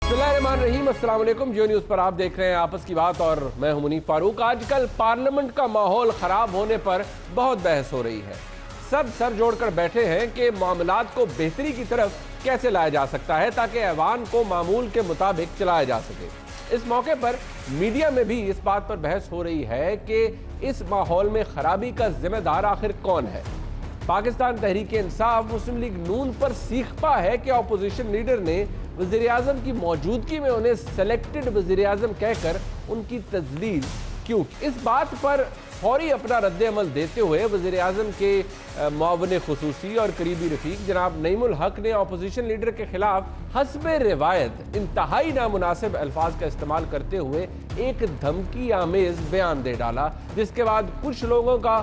बिस्मिल्लाहिर्रहमानिर्रहीम, अस्सलाम वालेकुम। जियो न्यूज़ पर आप देख रहे हैं आपस की बात और मैं हूं मुनीफ फारूक। आजकल पार्लियामेंट का माहौल खराब होने पर बहुत बहस हो रही है। सब सर जोड़कर बैठे हैं कि मामलात को बेहतरी की तरफ कैसे लाया जा सकता है ताकि ऐवान को मामूल के मुताबिक चलाया जा सके। इस मौके पर मीडिया में भी इस बात पर बहस हो रही है कि इस माहौल में खराबी का जिम्मेदार आखिर कौन है। पाकिस्तान तहरीक इंसाफ मुस्लिम लीग नून पर सीखता है कि अपोजिशन लीडर ने वज़ीर-ए-आज़म की मौजूदगी में उन्हें सेलेक्टेड वज़ीर-ए-आज़म कहकर उनकी तजलील क्यों। इस बात पर फौरी अपना रद्द-ए-अमल देते हुए वज़ीर-ए-आज़म के मुआविन खुसूसी और करीबी रफीक जनाब नईमुल हक ने अपोजिशन लीडर के खिलाफ हस्बे रिवायत इंतहाई नामुनासिब अल्फाज का इस्तेमाल करते हुए एक धमकी आमेज बयान दे डाला, जिसके बाद कुछ लोगों का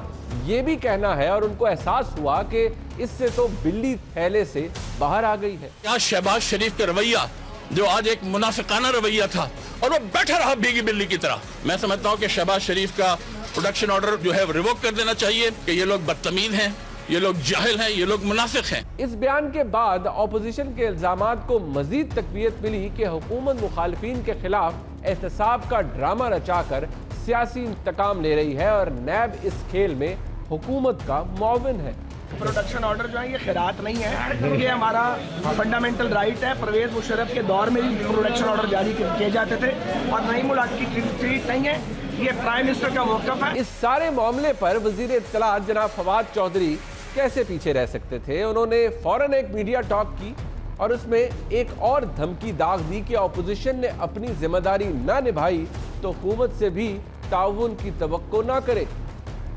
ये भी कहना है और उनको एहसास हुआ कि इससे तो बिल्ली थैले से बाहर आ गई है। क्या शहबाज शरीफ का रवैया जो आज एक मुनाफिकाना रवैया था और वो बैठा रहा भीगी बिल्ली की तरह, मैं समझता हूँ कि शहबाज शरीफ का प्रोडक्शन ऑर्डर जो है रिवोक कर देना चाहिए कि ये लोग बदतमीज हैं, ये लोग जाहिल हैं, ये लोग मुनाफिक हैं। इस बयान के बाद अपोजिशन के इल्जामात को मजीद तकवीत मिली कि हुकूमत मुखालिफिन के खिलाफ एहतसाब का ड्रामा रचाकर सियासी इंतकाम ले रही है और नैब इस खेल में हुकूमत का मुआविन है। प्रोडक्शन ऑर्डर जो है ये खैरात नहीं है, ये हमारा फंडामेंटल राइट है। परवेज मुशर्रफ के दौर में भी प्रोडक्शन ऑर्डर जारी किए जाते थे और नईमुल हक की ट्रीट नहीं है, ये प्राइम मिनिस्टर का मौक़िफ़ है। इस सारे मामले पर वज़ीर इत्तलात जनाब फवाद चौधरी कैसे पीछे रह सकते थे। उन्होंने फौरन एक मीडिया टॉक की और उसमें एक और धमकी दाग दी कि अपोजिशन ने अपनी जिम्मेदारी ना निभाई तो हुकूमत से भी ताउन की तवक्को ना करे।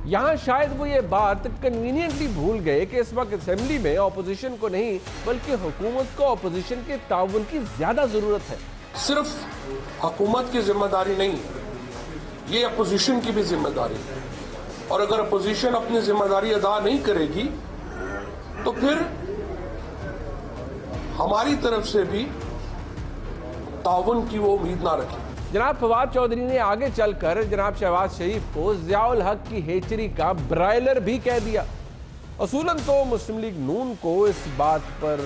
यहाँ शायद वो ये बात कन्वीनियंटली भूल गए कि इस वक्त असेंबली में अपोजिशन को नहीं बल्कि हुकूमत को अपोजिशन के ताउन की ज्यादा जरूरत है। सिर्फ हुकूमत की जिम्मेदारी नहीं, ये अपोजिशन की भी जिम्मेदारी है और अगर अपोजिशन अपनी जिम्मेदारी अदा नहीं करेगी तो फिर हमारी तरफ से भी ताउन की वो उम्मीद ना रखें। जनाब फवाद चौधरी ने आगे चलकर जनाब शहबाज शरीफ को ज़ियाउल हक की हेचरी का ब्रायलर भी कह दिया। असूलन तो मुस्लिम लीग नून को इस बात पर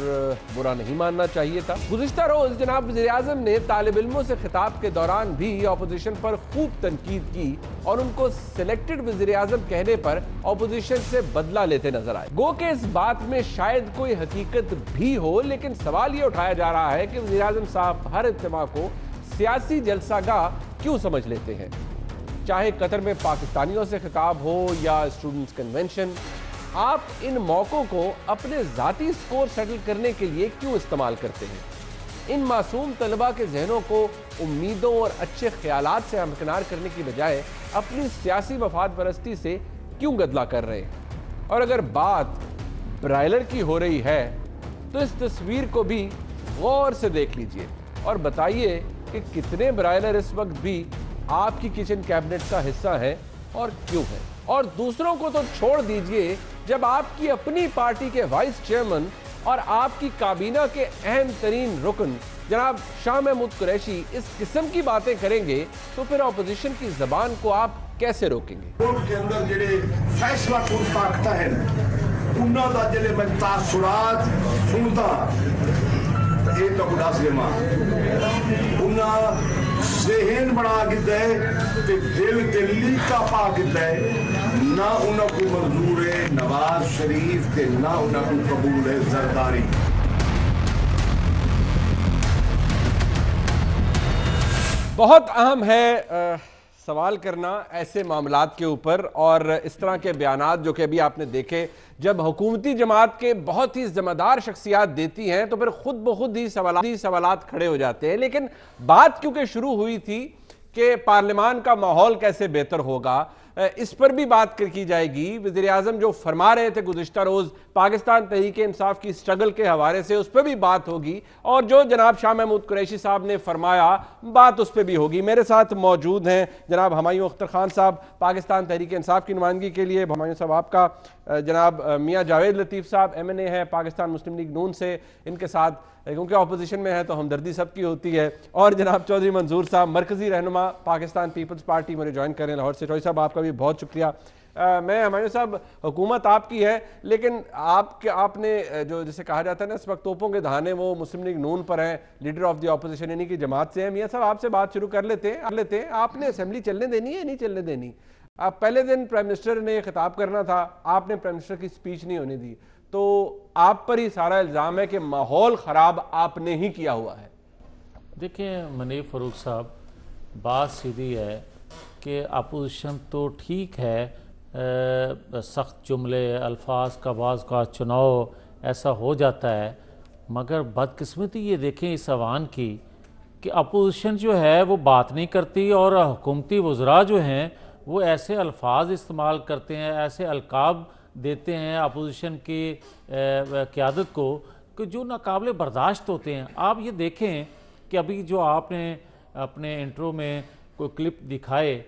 बुरा नहीं मानना चाहिए था। गुज़िश्ता रोज जनाब वज़ीर-ए-आज़म ने तालिब इल्मों से खिताब के दौरान भी अपोजिशन पर खूब तनकीद की और उनको सिलेक्टेड वज़ीर-ए-आज़म कहने पर अपोजिशन से बदला लेते नजर आए। गो के इस बात में शायद कोई हकीकत भी हो, लेकिन सवाल ये उठाया जा रहा है कि वज़ीर-ए-आज़म साहब हर इज्तिमा को सियासी जलसागाह क्यों समझ लेते हैं। चाहे कतर में पाकिस्तानियों से खिताब हो या स्टूडेंट्स कन्वेंशन, आप इन मौक़ों को अपने ज़ाती स्कोर सेटल करने के लिए क्यों इस्तेमाल करते हैं। इन मासूम तलबा के जहनों को उम्मीदों और अच्छे ख्यालात से हमकिनार करने की बजाय अपनी सियासी मफाद परस्ती से क्यों गदला कर रहे हैं। और अगर बात ब्रायलर की हो रही है तो इस तस्वीर को भी गौर से देख लीजिए और बताइए कि कितने ब्रायलर इस वक्त भी आपकी किचन कैबिनेट का हिस्सा है और क्यों है। और दूसरों को तो छोड़ दीजिए, जब आपकी अपनी पार्टी के वाइस चेयरमैन और आपकी काबीना के अहम तरीन रुकन जनाब शाह महमूद कुरैशी इस किस्म की बातें करेंगे तो फिर अपोजिशन की जबान को आप कैसे रोकेंगे। कोर्ट के अंदर जेडे फैसला कुन ताकता है उन्हों दा जेडे मैं तासुरात सुनता ये तो बड़ा सिनेमा उन्ना ज़हन बना के ते दिल ते लीका पा के ना उन्हों को मंजूर है नवाज शरीफ के ना उन्हों को कबूल है जरदारी। बहुत अहम है सवाल करना ऐसे मामलात के ऊपर और इस तरह के बयानात जो कि अभी आपने देखे, जब हुकूमती जमात के बहुत ही जिम्मेदार शख्सियात देती हैं तो फिर खुद ब खुद ही सवालात खड़े हो जाते हैं। लेकिन बात क्योंकि शुरू हुई थी कि पार्लियामान का माहौल कैसे बेहतर होगा, इस पर भी बात की जाएगी। वज़ीर-ए-आज़म जो फरमा रहे थे गुज़िश्ता रोज़ पाकिस्तान तहरीक इंसाफ की स्ट्रगल के हवाले से, उस पर भी बात होगी और जो जनाब शाह महमूद कुरैशी साहब ने फरमाया बात उस पर भी होगी। मेरे साथ मौजूद हैं जनाब हुमायूं अख्तर खान साहब पाकिस्तान तहरीक इंसाफ की नुमाइंदगी के लिए, हुमायूं साहब आपका, जनाब मियाँ जावेद लतीफ़ साहब MNA है पाकिस्तान मुस्लिम लीग नून से, इनके साथ क्योंकि अपोजिशन में है तो हमदर्दी सबकी होती है, और जनाब चौधरी मंजूर साहब मरकजी रहनुमा पाकिस्तान पीपल्स पार्टी मुझे ज्वाइन करें लाहौर से। चौधरी साहब आपका भी बहुत शुक्रिया मैं हमारे साहब, हुकूमत आपकी है, लेकिन आपने जो जिसे कहा जाता है ना इस वक्त तोपों के धाने वो मुस्लिम लीग नून पर हैं, लीडर ऑफ द ऑपोजिशन यानी कि जमात से हैं। मियां साहब आपसे बात शुरू कर लेते हैं। आपने असेंबली चलने देनी है नहीं चलने देनी? आप पहले दिन प्राइम मिनिस्टर ने खिताब करना था, आपने प्राइम मिनिस्टर की स्पीच नहीं होने दी, तो आप पर ही सारा इल्ज़ाम है कि माहौल ख़राब आपने ही किया हुआ है। देखिए मुनीब फ़ारूक साहब, बात सीधी है कि अपोजिशन तो ठीक है, सख्त जुमले अल्फाज का बाज़ का चुनाव ऐसा हो जाता है, मगर बदकिस्मती ये देखें इस अवान की कि अपोजिशन जो है वो बात नहीं करती और हुकूमती वज़रा जो हैं वो ऐसे अल्फाज इस्तेमाल करते हैं, ऐसे अलकाब देते हैं अपोजिशन की क़यादत को कि जो नाकाबिले बर्दाश्त होते हैं। आप ये देखें कि अभी जो आपने अपने इंट्रो में कोई क्लिप दिखाए,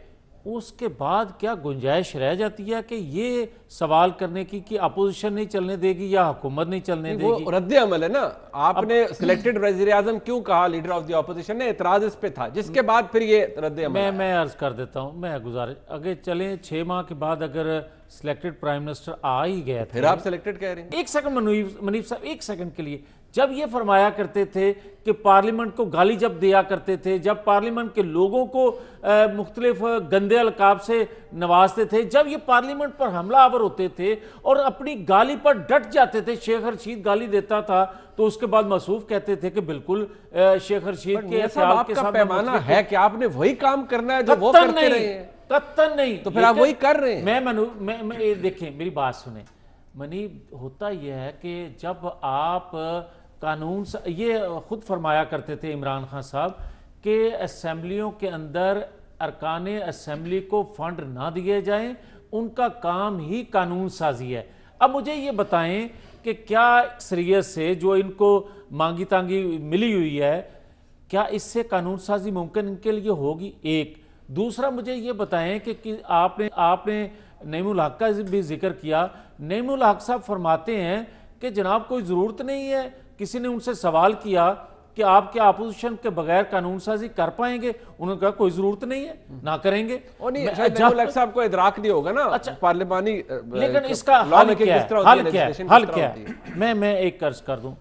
उसके बाद क्या गुंजाइश रह जाती है कि ये सवाल करने की कि अपोजिशन नहीं चलने देगी या हुकूमत नहीं चलने देगी? वो रद्द अमल है ना। आपने सिलेक्टेड वज़ीर आज़म क्यों कहा, लीडर ऑफ द ऑपोजिशन ने एतराज इस पे था, जिसके बाद फिर ये रद्द अमल। मैं अर्ज कर देता हूँ, मैं गुजारिश, अगर चलें 6 माह के बाद अगर सिलेक्टेड प्राइम मिनिस्टर आ ही गया फिर आप सिलेक्टेड कह रहे हैं। एक सेकंड मुनीब साहब, एक सेकंड के लिए, जब ये फरमाया करते थे कि पार्लियामेंट को गाली जब दिया करते थे, जब पार्लियामेंट के लोगों को मुख्तलिफ गंदे अलकाब से नवाजते थे, जब ये पार्लियामेंट पर हमलावर होते थे और अपनी गाली पर डट जाते थे, शेख रशीद गाली देता था तो उसके बाद मसूफ कहते थे कि बिल्कुल शेख रशीद के साथ पैमाना है कि आपने वही काम करना है जो वो करते रहे हैं। कत्तन नहीं, तो फिर आप वही कर रहे हैं। मैं देखें मेरी बात सुने मनी, होता यह है कि जब आप कानून ये खुद फरमाया करते थे इमरान खान साहब कि असेंबलियों के अंदर अरकान असेंबली को फंड ना दिए जाएं, उनका काम ही कानून साजी है। अब मुझे ये बताएं कि क्या शरीयत से जो इनको मांगी तांगी मिली हुई है, क्या इससे कानून साजी मुमकिन इनके लिए होगी? एक दूसरा मुझे ये बताएं कि आपने नईमुल हक का भी जिक्र किया। नईमुल हक साहब फरमाते हैं कि जनाब कोई ज़रूरत नहीं है, किसी ने उनसे सवाल किया कि आप क्या अपोजिशन के बगैर कानून साजी कर पाएंगे? उन्होंने कहा कोई ज़रूरत नहीं है, ना करेंगे। नईमुल हक साहब को इदराक नहीं होगा ना। अच्छा, पार्लिमानी, लेकिन इसका हल क्या है? हल क्या है? मैं एक अर्ज कर दूं।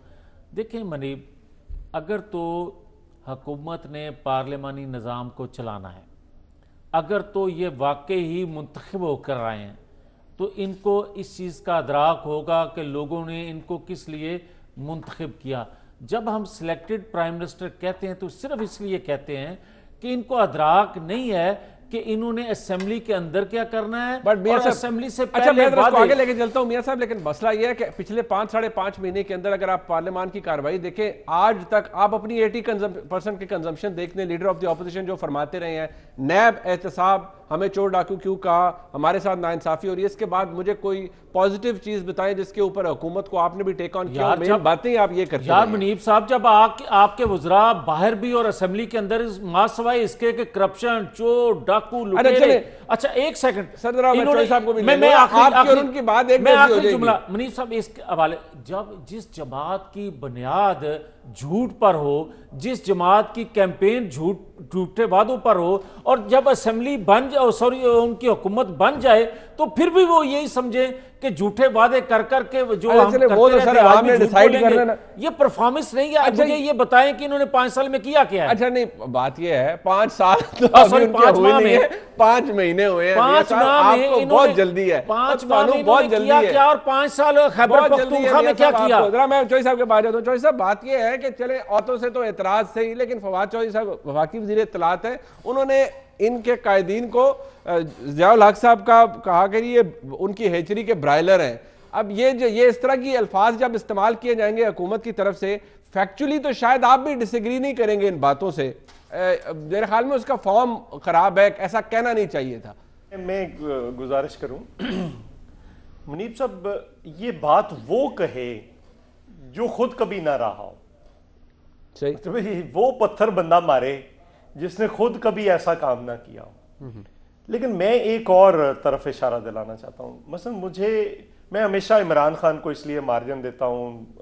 देखें मनीब, अगर तो हुकूमत ने पार्लिमानी निज़ाम को चलाना है, अगर तो ये वाकई ही मुंतखब होकर आए हैं, तो इनको इस चीज़ का अदराक होगा कि लोगों ने इनको किस लिए मुंतखब किया। जब हम सिलेक्टेड प्राइम मिनिस्टर कहते हैं तो सिर्फ इसलिए कहते हैं कि इनको अदराक नहीं है कि इन्होंने असेंबली के अंदर क्या करना है, और असेंबली से पहले। अच्छा, मैं इसको आगे लेके चलता हूं मियां साहब, लेकिन मसला यह है कि पिछले 5-5.5 महीने के अंदर अगर आप पार्लियामान की कार्रवाई देखें, आज तक आप अपनी 80% के कंजम्पशन देख लें, लीडर ऑफ द ऑपोजिशन जो फरमाते रहे हैं, नैब एहतसाब, हमें चोर डाकू क्यों कहा, हमारे साथ नाइंसाफी हो रही है, इसके बाद मुझे कोई पॉजिटिव चीज बताएं जिसके ऊपर हुकूमत को आपने भी टेक ऑन किया। मेन बातें आप ये करते हैं यार मुनीब साहब, जब आपके वज़रा बाहर भी और असेंबली के अंदर मासवाई इसके कि करप्शन, चोर डाकू, लुटेरे। अच्छा एक सेकंड सर, उनकी बात एक जुमला मुनीब साहब इस हवाले, जब जिस जमात की बुनियाद झूठ पर हो, जिस जमात की कैंपेन झूठे वादों पर हो, और जब असेंबली उनकी हुकूमत बन जाए तो फिर भी वो यही समझे कि झूठे वादे कर करके जो हम करते रहते, ये परफॉर्मेंस नहीं है। अच्छा, मुझे ये बताएं कि इन्होंने 5 साल में किया क्या है? अच्छा नहीं, बात ये है 5 साल तो 5 महीने हुए हैं। 5 माह में बहुत जल्दी है, 5 माह में बहुत जल्दी है क्या? और 5 साल खैबर पख्तूनख्वा में क्या किया? मैं चौधरी साहब के बात जाता हूँ। चौधरी साहब, बात ये है कि चले औरतों से तो एतराज से ही, लेकिन फवाद चौधरी साहब वफाकी वज़ीर इत्तलात है, उन्होंने इनके कायदीन को ज़ियाउल हक साहब का कहा कि ये उनकी हेचरी के ब्रायलर हैं। अब ये इस तरह की अल्फाज जब इस्तेमाल किए जाएंगे हुकूमत की तरफ से, फैक्चुअली तो शायद आप भी डिसएग्री नहीं करेंगे इन बातों से। मेरे ख्याल में उसका फॉर्म खराब है, ऐसा कहना नहीं चाहिए था। मैं गुजारिश करूं मुनीब साहब, ये बात वो कहे जो खुद कभी ना रहा हो। सही, तो वो पत्थर बंदा मारे जिसने खुद कभी ऐसा काम ना किया हो। लेकिन मैं एक और तरफ इशारा दिलाना चाहता हूँ। मसलन मैं हमेशा इमरान खान को इसलिए मार्जिन देता हूँ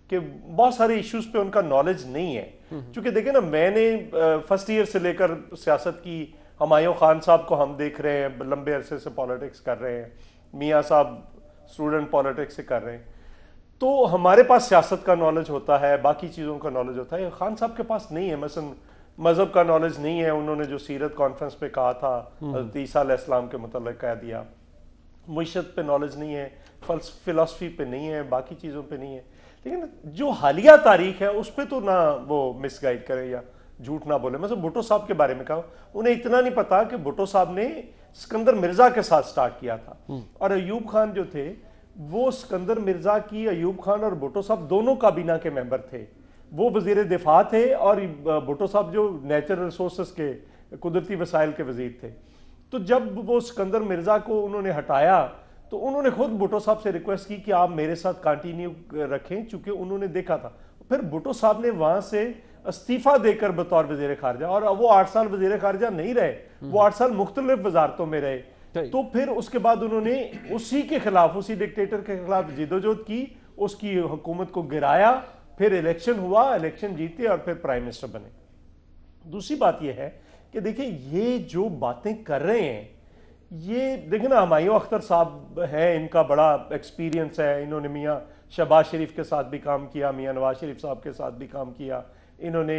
कि बहुत सारे इश्यूज पे उनका नॉलेज नहीं है। क्योंकि देखिए ना, मैंने फर्स्ट ईयर से लेकर सियासत की हुमायूं खान साहब को हम देख रहे हैं लंबे अरसे से पॉलिटिक्स कर रहे हैं, मियाँ साहब स्टूडेंट पॉलिटिक्स से कर रहे हैं, तो हमारे पास सियासत का नॉलेज होता है, बाकी चीज़ों का नॉलेज होता है। खान साहब के पास नहीं है, मसलन मज़हब का नॉलेज नहीं है। उन्होंने जो सीरत कॉन्फ्रेंस पे कहा था, हज़रत ईसा अलैहिस्सलाम के मुतल्लिक़ कह दिया। मुइशत पे नॉलेज नहीं है, फिलॉसफी पे नहीं है, बाकी चीज़ों पे नहीं है। लेकिन जो हालिया तारीख है उस पर तो ना वो मिसगाइड करें या झूठ ना बोले। मतलब भुट्टो साहब के बारे में कहा, उन्हें इतना नहीं पता कि भुट्टो साहब ने सिकंदर मिर्जा के साथ स्टार्ट किया था, और अयूब खान जो थे वो सिकंदर मिर्जा की, अयूब खान और भुट्टो साहब दोनों काबीना के मेंबर थे। वो वजीर दिफा थे और भुट्टो साहब जो नेचुरल रिसोर्सेस के, कुदरती वसाइल के वजीर थे। तो जब वो सिकंदर मिर्जा को उन्होंने हटाया तो उन्होंने खुद भुट्टो साहब से रिक्वेस्ट की कि आप मेरे साथ कंटिन्यू रखें, चूंकि उन्होंने देखा था। फिर भुट्टो साहब ने वहां से इस्तीफा देकर बतौर वजीर खारजा, और वो 8 साल वजीर खारजा नहीं रहे, वो 8 साल मुख्तलिफ वजारतों में रहे। तो फिर उसके बाद उन्होंने उसी के खिलाफ, उसी डिक्टेटर के खिलाफ जिदोजहद की, उसकी हुकूमत को गिराया, फिर इलेक्शन हुआ, इलेक्शन जीते और फिर प्राइम मिनिस्टर बने। दूसरी बात यह है कि देखिए ये जो बातें कर रहे हैं, ये देखिए ना, हुमायूं अख्तर साहब हैं, इनका बड़ा एक्सपीरियंस है, इन्होंने मियाँ शहबाज शरीफ के साथ भी काम किया, मियाँ नवाज शरीफ साहब के साथ भी काम किया, इन्होंने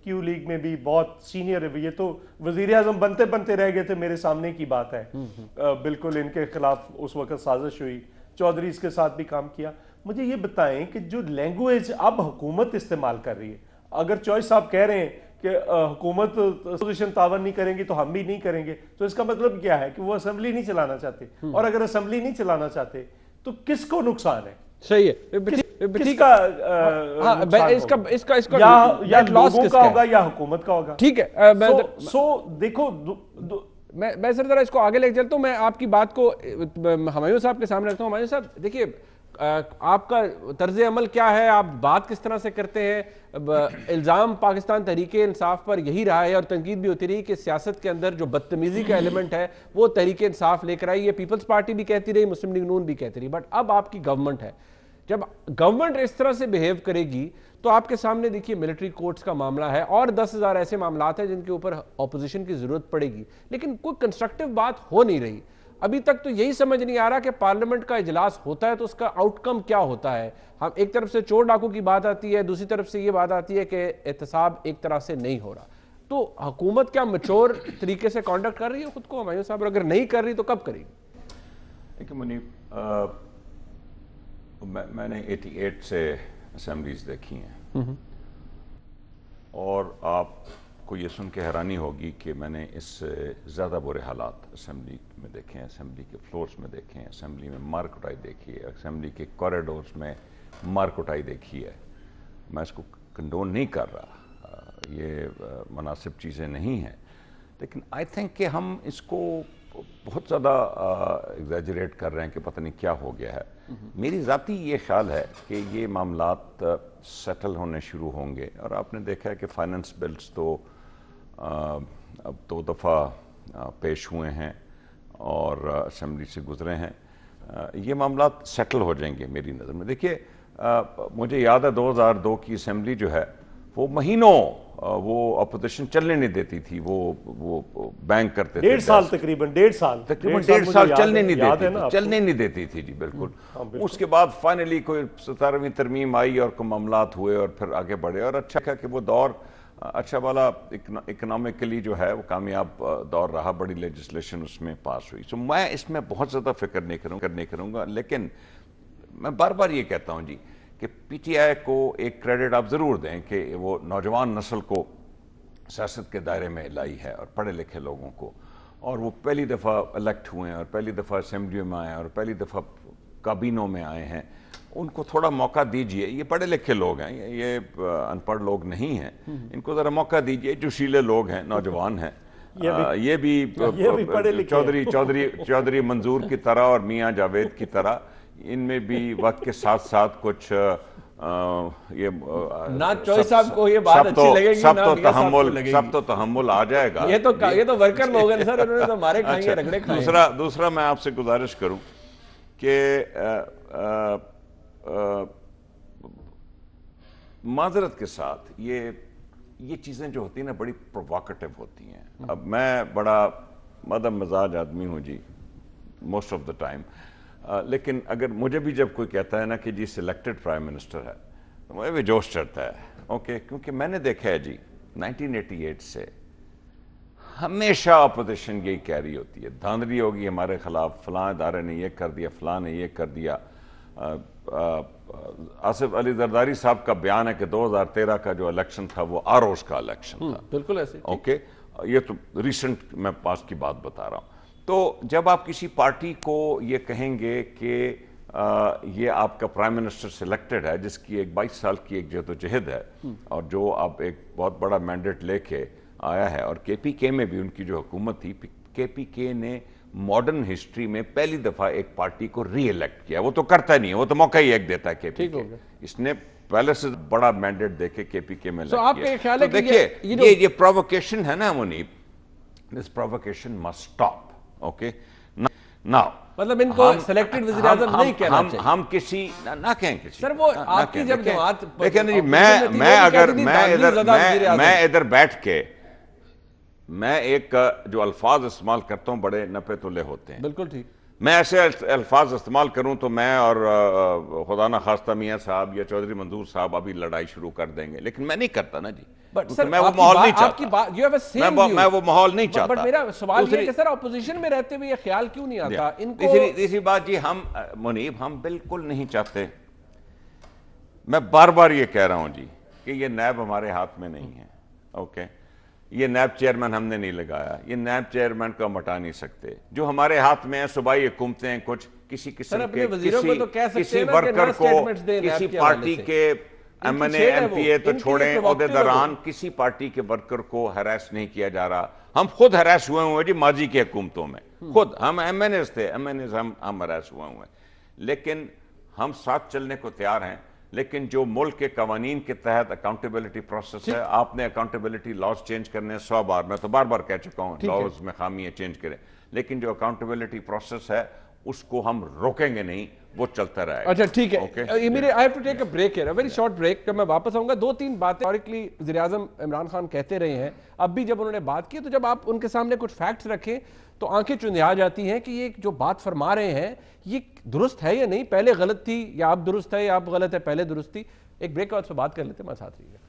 क्यू लीग में भी बहुत सीनियर है। ये तो वजीर आजम बनते बनते रह गए थे, मेरे सामने की बात है। बिल्कुल इनके खिलाफ उस वक्त साजिश हुई, चौधरी के साथ भी काम किया। मुझे ये बताएं कि जो लैंग्वेज अब हुकूमत इस्तेमाल कर रही है, अगर चॉइस साहब कह रहे हैं कि हुकूमत पोजीशन तावन नहीं करेंगी तो हम भी नहीं करेंगे, तो इसका मतलब क्या है कि वो असेंबली नहीं चलाना चाहते, और अगर असेंबली नहीं चलाना चाहते तो किसको नुकसान है? सही है, किसका इसका या लोगों का होगा या हुकूमत का होगा? ठीक है। देखो मैं सर जरा इसको आगे लेकर चलता हूं। मैं आपकी बात को हुमायूं साहब के सामने रखता हूं। हुमायूं साहब देखिए, आपका तर्ज अमल क्या है, आप बात किस तरह से करते हैं? इल्ज़ाम पाकिस्तान तहरीके इंसाफ पर यही रहा है और तनकीद भी होती रही कि सियासत के अंदर जो बदतमीजी का एलिमेंट है वो तहरीके इंसाफ लेकर आई। ये पीपल्स पार्टी भी कहती रही, मुस्लिम लीग नून भी कहती रही, बट अब आपकी गवर्नमेंट है। जब गवर्नमेंट इस तरह से बिहेव करेगी तो आपके सामने देखिए मिलिट्री कोर्ट्स का मामला है और 10,000 ऐसे मामलात हैं जिनके ऊपर ऑपोजिशन की जरूरत पड़ेगी, लेकिन कोई कंस्ट्रक्टिव बात हो नहीं रही। अभी तक तो यही समझ नहीं आ रहा कि पार्लियामेंट का इजलास होता है तो उसका आउटकम क्या होता है। हम एक तरफ से चोर डाकू की बात आती है, दूसरी तरफ से ये बात आती है कि एहतसाब एक तरह से नहीं हो रहा। तो हुकूमत क्या मैच्योर तरीके से कॉन्डक्ट कर रही है खुद को हुमायूं साहब? अगर नहीं कर रही तो कब करेगी? देखिए मुनीब, मैंने 88 से असेंबलीज देखी हैं, और आपको ये सुन के हैरानी होगी कि मैंने इससे ज़्यादा बुरे हालात असेंबली में देखे हैं, असेंबली के फ्लोर्स में देखे हैं, असेंबली में मार कुटाई देखी है, असेंबली के कॉरिडोर्स में मार कुटाई देखी है। मैं इसको कंडोन नहीं कर रहा, ये मुनासिब चीज़ें नहीं हैं, लेकिन आई थिंक कि हम इसको बहुत ज़्यादा एग्जैजरेट कर रहे हैं कि पता नहीं क्या हो गया है। मेरी ज़ाती ये ख्याल है कि ये मामलात सेटल होने शुरू होंगे, और आपने देखा है कि फाइनेंस बिल्स तो अब 2 दफ़ा पेश हुए हैं और असेंबली से गुजरे हैं। ये मामलात सेटल हो जाएंगे मेरी नज़र में। देखिए, मुझे याद है 2002 की असेंबली जो है वो महीनों वो अपोजिशन चलने नहीं देती थी, वो बैंक करते थे। 1.5 साल तकरीबन 1.5 साल चलने नहीं देती थी जी, बिल्कुल। उसके बाद फाइनली कोई 17वीं तरमीम आई और कोई मामलात हुए और फिर आगे बढ़े, और अच्छा कि वो दौर अच्छा वाला इकोनॉमिकली जो है वो कामयाब दौर रहा, बड़ी लेजिस्लेशन उसमें पास हुई। तो मैं इसमें बहुत ज़्यादा फिक्र नहीं करूँगा, लेकिन मैं बार बार ये कहता हूँ जी कि पीटीआई को एक क्रेडिट आप ज़रूर दें कि वो नौजवान नस्ल को सियासत के दायरे में लाई है और पढ़े लिखे लोगों को, और वो पहली दफ़ा इलेक्ट हुए हैं और पहली दफ़ा असेंबलियों में आए हैं और पहली दफ़ा काबीनों में आए हैं। उनको थोड़ा मौका दीजिए। ये पढ़े लिखे लोग हैं, ये अनपढ़ लोग नहीं हैं, इनको ज़रा मौका दीजिए। जोशीले लोग हैं, नौजवान हैं, ये भी चौधरी मंजूर की तरह और मियाँ जावेद की तरह, इनमें भी वक्त के साथ साथ कुछ ये ना चॉइस साहब को ये बात अच्छी लगेगी, सब तो तहम्मुल आ जाएगा। ये तो वर्कर लोग हैं सर, उन्होंने तो मारे खाएंगे, रगड़े खाएंगे। दूसरा मैं आपसे गुजारिश करूं कि माजरत के साथ ये चीज़ें जो होती हैं ना बड़ी प्रोवोकेटिव होती हैं। अब मैं बड़ा मदम मजाज आदमी हूँ जी मोस्ट ऑफ द टाइम, लेकिन अगर मुझे भी जब कोई कहता है ना कि जी सिलेक्टेड प्राइम मिनिस्टर है तो मुझे भी जोश चढ़ता है। ओके, क्योंकि मैंने देखा है जी 1988 से हमेशा अपोजिशन यही कह रही होती है, धांधली होगी हमारे खिलाफ, फलां इदारे ने ये कर दिया, फलां ने ये कर दिया। आसिफ अली जरदारी साहब का बयान है कि 2013 का जो इलेक्शन था वो आरोज का इलेक्शन था। बिल्कुल ऐसे। ओके, ये तो रिसेंट मैं पास की बात बता रहा हूं। तो जब आप किसी पार्टी को ये कहेंगे कि ये आपका प्राइम मिनिस्टर सिलेक्टेड है जिसकी एक 22 साल की एक जदोजहद है और जो अब एक बहुत बड़ा मैंडेट लेके आया है, और केपीके में भी उनकी जो हुकूमत थी, केपीके ने मॉडर्न हिस्ट्री में पहली दफा एक पार्टी को री इलेक्ट किया। वो तो करता नहीं है, वो तो मौका ही एक देता है केपीके। इसने पहले से बड़ा मैंडेट देके केपीके में तो देखिए ये प्रोवोकेशन है ना Munib, this provocation must stop. Okay, now मतलब इनको सिलेक्टेड वज़ीर-ए-आज़म नहीं कहना चाहिए। हम किसी ना कहें किसी सर, वो आपकी जब जमात देखिए ना जी, मैं इधर बैठ के मैं एक जो अल्फाज इस्तेमाल करता हूं बड़े नपे तुले होते हैं। बिल्कुल ठीक। मैं ऐसे अल्फाज इस्तेमाल करूं तो मैं और खुदा ना खास्ता मियां साहब या चौधरी मंजूर साहब अभी लड़ाई शुरू कर देंगे, लेकिन मैं नहीं करता ना जी। मैं वो माहौल नहीं चाहता। मैं वो माहौल नहीं चाहता। बट मेरा सवाल ये है कि सर ऑपोजिशन में रहते हुए ये ख्याल क्यों नहीं आता इनको? तीसरी बात जी, हम मुनीब हम बिल्कुल नहीं चाहते। मैं बार बार ये कह रहा हूं जी कि ये नैब हमारे हाथ में नहीं है। ओके, ये नैब चेयरमैन हमने नहीं लगाया, ये नैब चेयरमैन को हम हटा नहीं सकते। जो हमारे हाथ में है सूबाई हुकूमतें हैं, कुछ किसी किस्म के किसी वर्कर को, किसी पार्टी के एमएनए एमपीए तो छोड़ें, ओहदेदारान, किसी पार्टी के वर्कर को हरास नहीं किया जा रहा। हम खुद हरास हुए हुए जी माजी की हुकूमतों में, खुद हम एमएनए थे, एमएनए हम हरास हुए हुए, लेकिन हम साथ चलने को तैयार हैं। लेकिन जो मुल्क के कवानीन के तहत अकाउंटेबिलिटी प्रोसेस है, आपने अकाउंटेबिलिटी लॉज चेंज करने 100 बार, मैं तो बार बार कह चुका हूं लॉज में खामी है, चेंज करें, लेकिन जो अकाउंटेबिलिटी प्रोसेस है उसको हम रोकेंगे नहीं, वो चलता रहेगा। अच्छा ठीक है, मेरे I have to take a break here, a very short break. जब मैं वापस आऊंगा 2-3 बातें हिस्टोरिकली वज़ीर-ए-आज़म इमरान खान कहते रहे हैं, अब भी जब उन्होंने बात की तो जब आप उनके सामने कुछ फैक्ट्स रखें तो आंखें चुंधिया जाती हैं कि ये जो बात फरमा रहे हैं ये दुरुस्त है या नहीं, पहले गलत थी या अब दुरुस्त है, या अब गलत है पहले दुरुस्त थी। एक ब्रेक के बाद बात कर लेते हैं, साथ रहिएगा।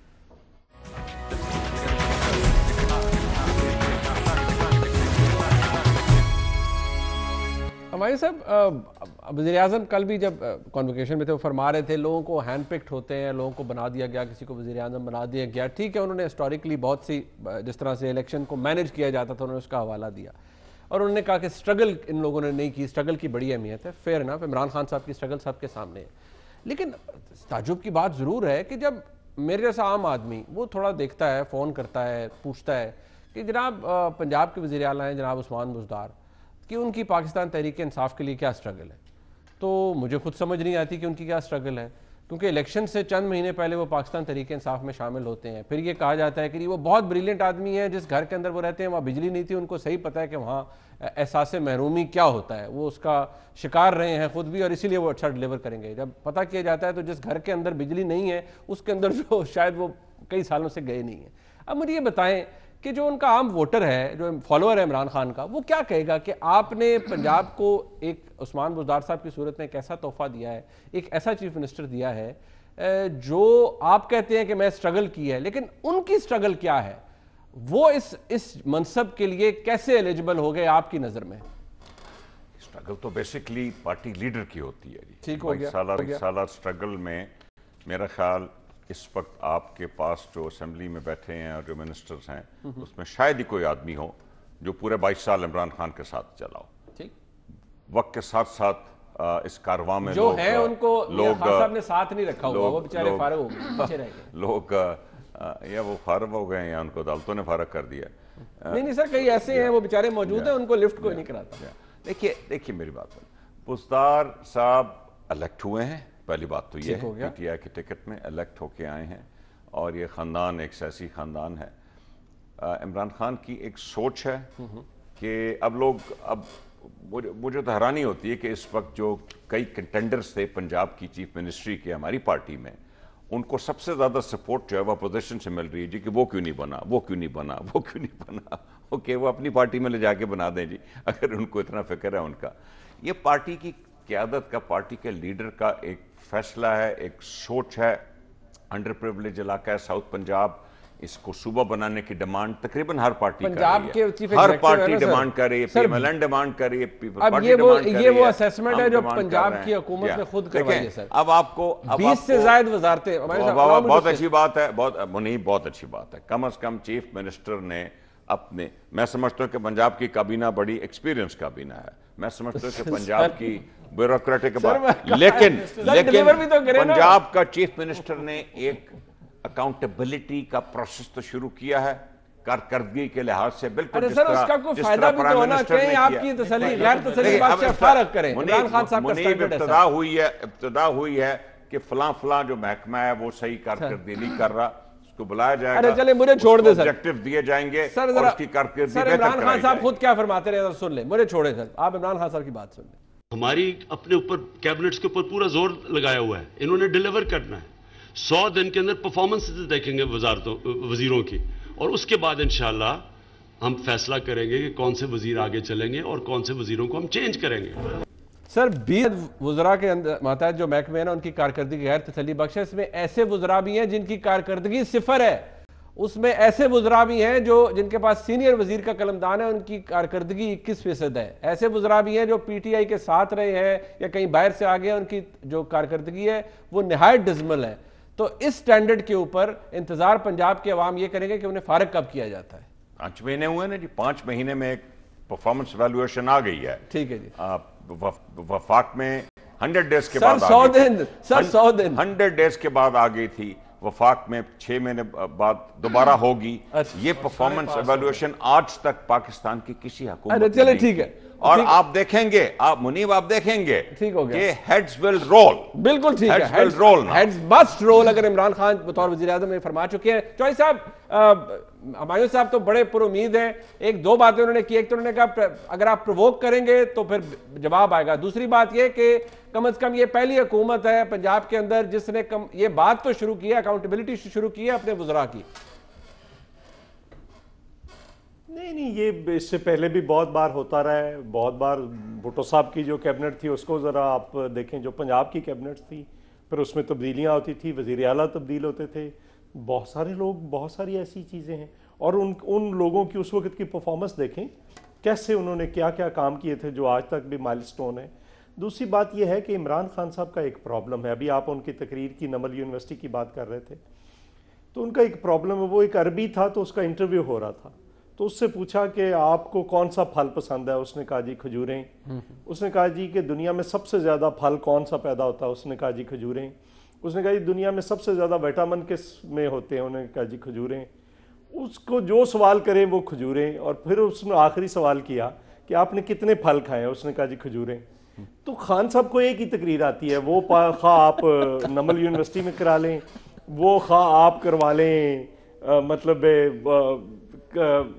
हमारे साहब वज़ीर-ए-आज़म कल भी जब कॉन्वोकेशन में थे वो फरमा रहे थे लोगों को हैंड पिक्ड होते हैं, लोगों को बना दिया गया, किसी को वज़ीर-ए-आज़म बना दिया गया। ठीक है, उन्होंने हिस्टोरिकली बहुत सी जिस तरह से इलेक्शन को मैनेज किया जाता था उन्होंने उसका हवाला दिया, और उन्होंने कहा कि स्ट्रगल इन लोगों ने नहीं की, स्ट्रगल की बड़ी अहमियत है। फेयर इनफ, इमरान खान साहब की स्ट्रगल सबके सामने है, लेकिन ताजुब की बात ज़रूर है कि जब मेरे जैसा आम आदमी वो थोड़ा देखता है, फ़ोन करता है, पूछता है कि जनाब पंजाब के वज़ीर आला हैं जनाब उस्मान बुज़दार कि उनकी पाकिस्तान तहरीक इंसाफ के लिए क्या स्ट्रगल है, तो मुझे खुद समझ नहीं आती कि उनकी क्या स्ट्रगल है, क्योंकि इलेक्शन से चंद महीने पहले वो पाकिस्तान तहरीक इंसाफ में शामिल होते हैं। फिर ये कहा जाता है कि वो बहुत ब्रिलियंट आदमी है, जिस घर के अंदर वो रहते हैं वहाँ बिजली नहीं थी, उनको सही पता है कि वहाँ एहसास महरूमी क्या होता है, वो उसका शिकार रहे हैं खुद भी, और इसीलिए वो अच्छा डिलीवर करेंगे। जब पता किया जाता है तो जिस घर के अंदर बिजली नहीं है उसके अंदर जो शायद वो कई सालों से गए नहीं हैं। अब मुझे ये बताएं कि जो उनका आम वोटर है, जो फॉलोअर है इमरान खान का, वो क्या कहेगा कि आपने पंजाब को एक उस्मान बुज़दार साहब की सूरत में एक ऐसा तोहफा दिया है, एक ऐसा चीफ मिनिस्टर दिया है जो आप कहते हैं कि मैं स्ट्रगल की है, लेकिन उनकी स्ट्रगल क्या है, वो इस मनसब के लिए कैसे एलिजिबल हो गए आपकी नजर में? स्ट्रगल तो बेसिकली पार्टी लीडर की होती है जी। ठीक हो गया। साल स्ट्रगल में मेरा ख्याल इस वक्त आपके पास जो असेंबली में बैठे हैं और जो मिनिस्टर्स हैं उसमें शायद ही कोई आदमी हो जो पूरे 22 साल इमरान खान के साथ चला हो। ठीक, वक्त के साथ साथ इस कारवां में जो है उनको लोग साहब ने साथ नहीं रखा हुआ, वो बेचारे फारग हो गए, पीछे रह गए। लोग या वो फारग हो गए या उनको अदालतों ने फारग कर दिया। नहीं सर, कई ऐसे हैं वो बेचारे मौजूद हैं, उनको लिफ्ट कोई नहीं कराता। देखिए मेरी बात सुन, बुज़दार साहब इलेक्ट हुए हैं, पहली बात तो ये है पीटीआई के टिकट में इलेक्ट होके आए हैं, और ये ख़ानदान एक सियासी ख़ानदान है। इमरान खान की एक सोच है कि अब मुझे तो हैरानी होती है कि इस वक्त जो कई कंटेंडर्स थे पंजाब की चीफ मिनिस्ट्री के हमारी पार्टी में, उनको सबसे ज्यादा सपोर्ट जो है वो अपोजिशन से मिल रही है जी कि वो क्यों नहीं बना, वो क्यों नहीं बना, वो क्यों नहीं बना। ओके, वो अपनी पार्टी में ले जाके बना दें जी, अगर उनको इतना फिक्र है उनका। ये पार्टी की क़यादत का, पार्टी के लीडर का एक फैसला है, एक सोच है। अंडर प्रिविलेज इलाका है साउथ पंजाब, इसको सूबा बनाने की डिमांड तकरीबन हर पार्टी पंजाब कर रही के है, हर पार्टी डिमांड कर रही है, पीएमएलएन डिमांड कर रही है, पीपल्स अब पार्टी ये डिमांड कर रही है। ये वो असेसमेंट है जो हम डिमांड पंजाब कर रहे की हैं। हुकूमत ने खुद करवाई है सर। अब आपको 20 से ज्यादा वजारतें बहुत अच्छी बात है, बहुत अच्छी बात है। कम से कम चीफ मिनिस्टर ने अपने, मैं समझता हूँ कि पंजाब की काबीना बड़ी एक्सपीरियंस काबीना है, मैं समझता हूँ कि पंजाब की ब्यूरोक्रेटिक लेकिन पंजाब का चीफ मिनिस्टर ने एक अकाउंटेबिलिटी का प्रोसेस तो शुरू किया है कारकर्दगी के लिहाज से। बिल्कुल सर उसका कोई फायदा भी तो होना चाहिए, आपकी तसल्ली गैर तसल्ली बात से फारग करें। इमरान खान साहब का स्टैंडर्ड है, इब्तिदा हुई है कि फलां जो महकमा है वो सही कारकर्दगी नहीं कर रहा, उसको बुलाया जाएगा। अरे चले मुझे छोड़ दे सर, ऑब्जेक्टिव दिए जाएंगे सर, और उसकी कारकर्दगी सर इमरान खान साहब खुद क्या फरमाते रहे सुन ले, मुझे छोड़े सर, आप इमरान खान साहब की बात सुन ले। हमारी अपने ऊपर कैबिनेट्स के ऊपर पूरा जोर लगाया हुआ है, इन्होंने डिलीवर करना है। 100 दिन के अंदर परफॉर्मेंस देखेंगे वजीरों की, और उसके बाद इंशाल्लाह हम फैसला करेंगे कि कौन से वजीर आगे चलेंगे और कौन से वजीरों को हम चेंज करेंगे। सर 20 वज़रा के अंदर माताहत जो महकमे है ना, उनकी कारकर्दगी गैर तसल्ली बख्श है। इसमें ऐसे वज़रा भी हैं जिनकी कारकर्दगी सिफर है, उसमें ऐसे वज़रा भी हैं जो जिनके पास सीनियर वजीर का कलमदान है, उनकी कारकर्दगी 21% है। ऐसे वज़रा भी हैं जो PTI के साथ रहे हैं या कहीं बाहर से आ गए, उनकी जो कारकर्दगी है वो निहायत डिज़मल है। तो इस स्टैंडर्ड के ऊपर इंतजार पंजाब के अवाम ये करेंगे कि उन्हें फारग कब किया जाता है। 5 महीने हुए ना जी, 5 महीने में एक परफॉर्मेंस वैल्यूएशन आ गई है। ठीक है जी। वफाक में 100 डेज के बाद 100 दिन सर 100 दिन 100 डेज के बाद आ गई थी, वफाक में 6 महीने बाद दोबारा होगी। ये परफॉर्मेंस एवेल्युएशन आज तक पाकिस्तान की किसी हुकूमत चले ठीक है, और आप देखेंगे, आप मुनीब आप देखेंगे ठीक हो गया कि हेड्स विल रोल। बिल्कुल ठीक है, heads will roll, heads must roll. अगर इमरान खान बतौर वज़ीर आज़म में फरमा चुके हैं। चौधरी साहब, हमायूं साहब तो बड़े पुरुमीद हैं, एक दो बातें उन्होंने की। एक तो उन्होंने कहा अगर आप प्रोवोक करेंगे तो फिर जवाब आएगा। दूसरी बात यह कि कम से कम ये पहली हुकूमत है पंजाब के अंदर जिसने ये बात तो शुरू की है, अकाउंटेबिलिटी शुरू की है अपने वज़रा की। नहीं, ये इससे पहले भी बहुत बार होता रहा है। बहुत बार भुट्टो साहब की जो कैबिनेट थी उसको ज़रा आप देखें, जो पंजाब की कैबिनेट थी, फिर उसमें तब्दीलियाँ होती थी, वज़ीर आला तब्दील होते थे, बहुत सारे लोग, बहुत सारी ऐसी चीज़ें हैं। और उन लोगों की उस वक्त की परफॉर्मेंस देखें, कैसे उन्होंने क्या क्या काम किए थे जो आज तक भी माइलस्टोन है। दूसरी बात यह है कि इमरान खान साहब का एक प्रॉब्लम है। अभी आप उनकी तकरीर की नमल यूनिवर्सिटी की बात कर रहे थे, तो उनका एक प्रॉब्लम है, वो एक अरबी था तो उसका इंटरव्यू हो रहा था, तो उससे पूछा कि आपको कौन सा फल पसंद है, उसने कहा जी खजूरें। उसने कहा जी कि दुनिया में सबसे ज़्यादा फल कौन सा पैदा होता है, उसने कहा जी खजूरें। उसने कहा जी दुनिया में सबसे ज़्यादा विटामिन किस में होते हैं, उन्होंने कहा जी खजूरें। उसको जो सवाल करें वो खजूरें। और फिर उसने आखिरी सवाल किया कि आपने कितने फल खाए, उसने कहा जी खजूरें। तो खान साहब को एक ही तकरीर आती है, वो खा आप नमल यूनिवर्सिटी में करा लें, वो खा आप करवा लें मतलब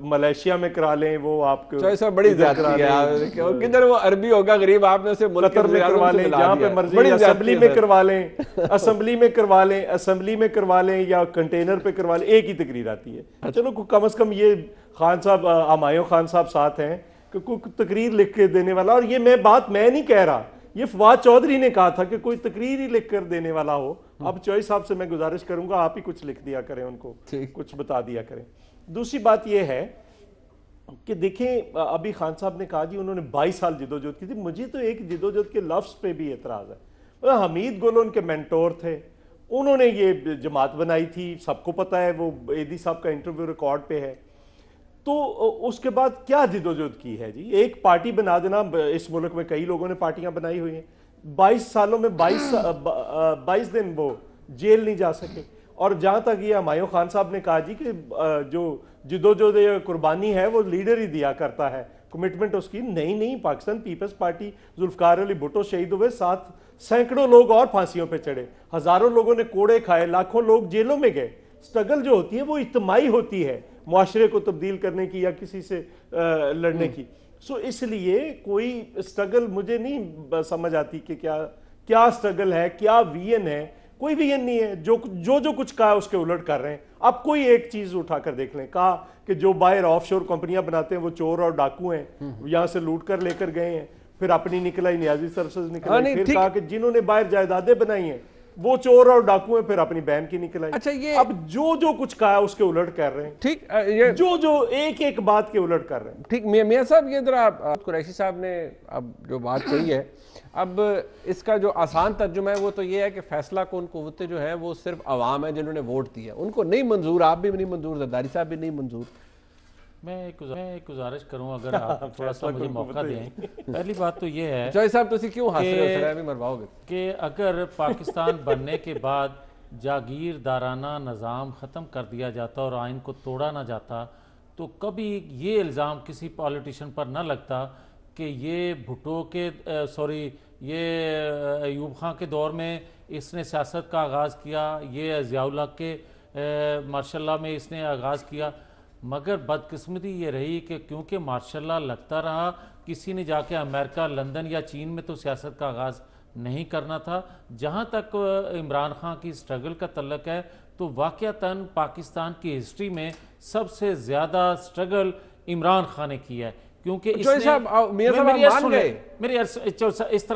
मलेशिया में करा लें, वो आपको बड़ी ज्यादती है। किधर वो अरबी होगा गरीब, आपने उसे कतर में करवा लें, जहाँ पे मर्जी, असेंबली में करवा लें, असेंबली में करवा लें, असेंबली में करवा लें या कंटेनर पे करवा लें, एक ही तकरीर आती है। चलो कम से कम ये खान साहब, हमायूं खान साहब साथ हैं कि कोई तकरीर लिख के देने वाला। और ये बात मैं नहीं कह रहा, ये फवाद चौधरी ने कहा था कि कोई तकरीर ही लिख कर देने वाला हो। अब चौधरी साहब से मैं गुजारिश करूंगा आप ही कुछ लिख दिया करें, उनको कुछ बता दिया करें। दूसरी बात यह है कि देखें, अभी खान साहब ने कहा जी उन्होंने 22 साल जिदोजहद की थी। मुझे तो एक जिदोजहद के लफ्ज़ पे भी एतराज़ है। हमीद गुल उनके मेंटोर थे, उन्होंने ये जमात बनाई थी, सबको पता है, वो एदी साहब का इंटरव्यू रिकॉर्ड पे है। तो उसके बाद क्या जिदोजहद की है जी, एक पार्टी बना देना। इस मुल्क में कई लोगों ने पार्टियां बनाई हुई हैं, 22 सालों में 22 दिन वो जेल नहीं जा सके। और जहां तक ये हमायूं खान साहब ने कहा जी कि जो जिदोजहद कुर्बानी है वो लीडर ही दिया करता है, कमिटमेंट उसकी नहीं। पाकिस्तान पीपल्स पार्टी, जुल्फकार अली भुट्टो शहीद हुए, 7 सैकड़ों लोग और फांसियों पे चढ़े, हजारों लोगों ने कोड़े खाए, लाखों लोग जेलों में गए। स्ट्रगल जो होती है वो इज्तिमाई होती है, मुआशरे को तब्दील करने की या किसी से लड़ने की। सो इसलिए कोई स्ट्रगल मुझे नहीं समझ आती कि क्या स्ट्रगल है, क्या विजन है। कोई विजन नहीं है, जो कुछ कहा है उसके उलट कर रहे हैं। आप कोई एक चीज उठाकर देख लें, कहा कि जो बाहर ऑफशोर कंपनियां बनाते हैं वो चोर और डाकू हैं, यहां से लूट कर लेकर गए हैं, फिर अपनी निकलाई नियाजी सर्विसेज निकलाई, फिर कहा कि जिन्होंने बाहर जायदादें बनाई हैं वो चोर और डाकू हैं, फिर अपनी बहन की निकलाई। अच्छा, ये अब जो कुछ कहा है उसके उलट कर रहे हैं। ठीक, ये जो एक बात के उलट कर रहे हैं। ठीक, मियां साहब, ये जरा कुरैशी साहब ने अब जो बात कही है, अब इसका जो आसान तर्जुमा है वो तो ये है कि फैसला कौन कुव्वतें जो है वो सिर्फ अवाम है जिन्होंने वोट दिया, उनको नहीं मंजूर, आप भी नहीं मंजूर, जरदारी साहब भी नहीं मंजूर। मैं एक गुजारिश करूं, अगर आप थोड़ा सा मुझे मौका दें। पहली बात तो ये है जॉय साहब, तुसी क्यों हंस रहे हो, मरवाओगे कि अगर पाकिस्तान बनने के बाद जागीरदाराना निज़ाम ख़त्म कर दिया जाता और आइन को तोड़ा ना जाता तो कभी ये इल्ज़ाम किसी पॉलिटिशियन पर ना लगता कि ये भुट्टो के ये अयूब खां के दौर में इसने सियासत का आगाज़ किया, ये ज़ियाउल हक के मार्शल में इसने आगाज़ किया। मगर बदकिस्मती ये रही कि क्योंकि मार्शल लगता रहा, किसी ने जाके अमेरिका, लंदन या चीन में तो सियासत का आगाज़ नहीं करना था। जहाँ तक इमरान खान की स्ट्रगल का तल्लक है तो वाक़यातन पाकिस्तान की हिस्ट्री में सबसे ज़्यादा स्ट्रगल इमरान खान ने किया है, क्योंकि इस तरह